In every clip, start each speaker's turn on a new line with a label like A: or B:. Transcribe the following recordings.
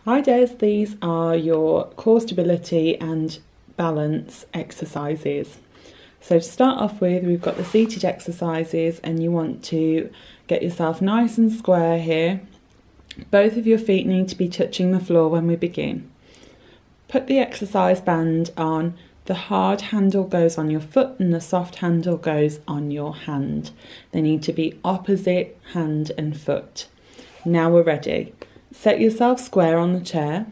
A: Hi Des, these are your core stability and balance exercises. So to start off with, we've got the seated exercises and you want to get yourself nice and square here. Both of your feet need to be touching the floor when we begin. Put the exercise band on. The hard handle goes on your foot and the soft handle goes on your hand. They need to be opposite hand and foot. Now we're ready. Set yourself square on the chair.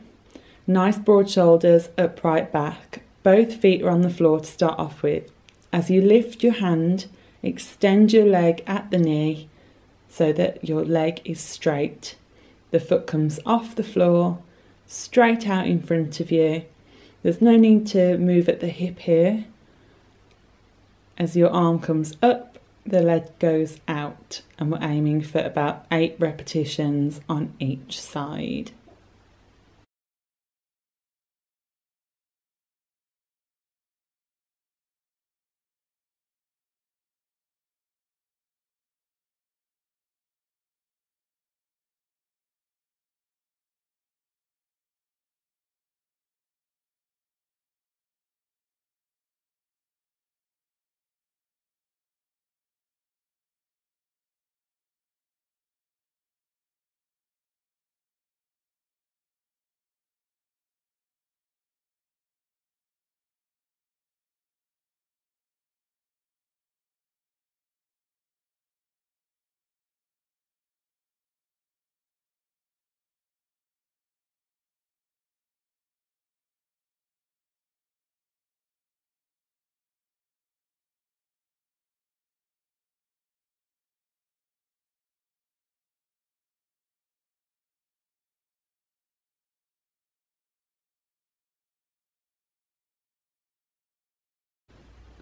A: Nice broad shoulders, upright back. Both feet are on the floor to start off with. As you lift your hand, extend your leg at the knee so that your leg is straight. The foot comes off the floor, straight out in front of you. There's no need to move at the hip here. As your arm comes up, the leg goes out, and we're aiming for about 8 repetitions on each side.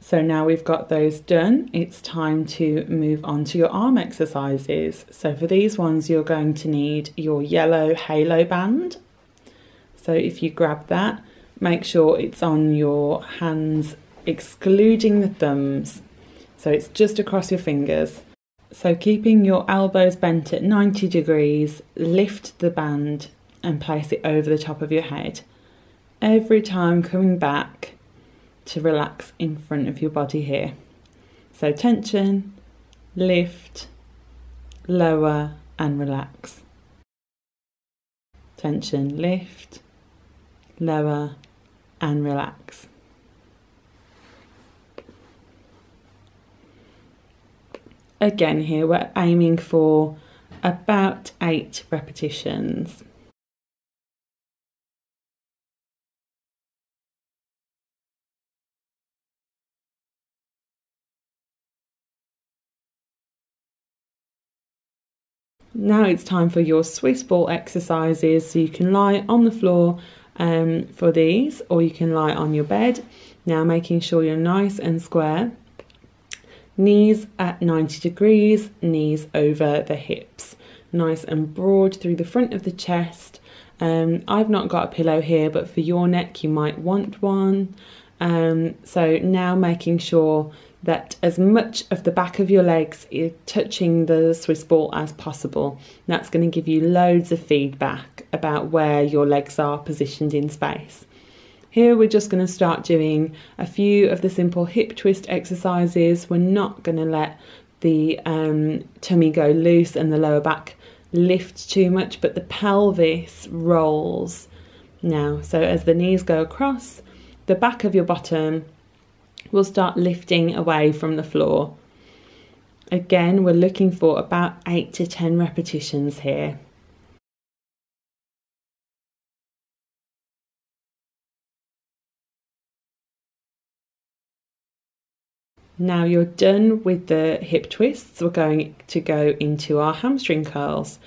A: So now we've got those done, it's time to move on to your arm exercises. So for these ones, you're going to need your yellow halo band. So if you grab that, make sure it's on your hands, excluding the thumbs. So it's just across your fingers. So keeping your elbows bent at 90 degrees, lift the band and place it over the top of your head. Every time coming back to relax in front of your body here. So tension, lift, lower and relax. Tension, lift, lower and relax. Again here we're aiming for about 8 repetitions. Now it's time for your Swiss ball exercises. So you can lie on the floor for these, or you can lie on your bed. Now making sure you're nice and square. Knees at 90 degrees, knees over the hips. Nice and broad through the front of the chest. I've not got a pillow here, but for your neck you might want one. So now making sure that as much of the back of your legs is touching the Swiss ball as possible. That's going to give you loads of feedback about where your legs are positioned in space. Here we're just going to start doing a few of the simple hip twist exercises. We're not going to let the tummy go loose and the lower back lift too much, but the pelvis rolls now. So as the knees go across, the back of your bottom will start lifting away from the floor. Again, we're looking for about 8 to 10 repetitions here. Now you're done with the hip twists, we're going to go into our hamstring curls.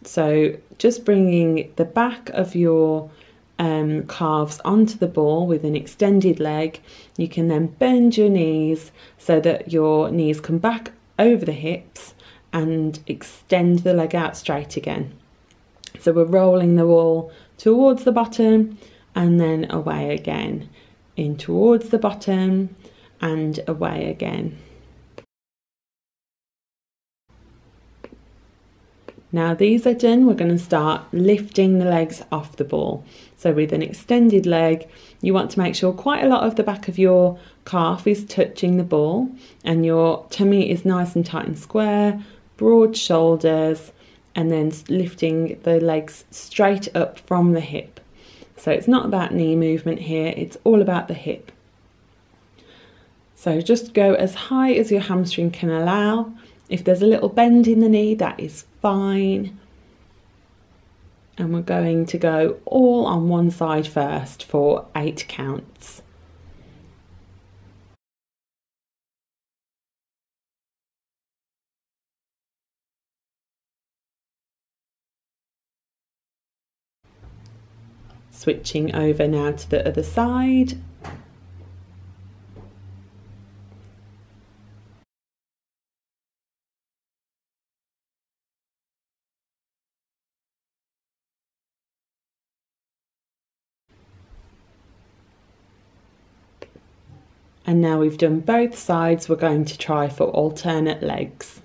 A: So just bringing the back of your calves onto the ball with an extended leg. You can then bend your knees so that your knees come back over the hips and extend the leg out straight again. So we're rolling the ball towards the bottom and then away again, in towards the bottom and away again. Now these are done, we're going to start lifting the legs off the ball. So with an extended leg, you want to make sure quite a lot of the back of your calf is touching the ball and your tummy is nice and tight and square, broad shoulders, and then lifting the legs straight up from the hip. So it's not about knee movement here, it's all about the hip. So just go as high as your hamstring can allow. If there's a little bend in the knee, that is fine. And we're going to go all on one side first for 8 counts. Switching over now to the other side. And now we've done both sides, we're going to try for alternate legs.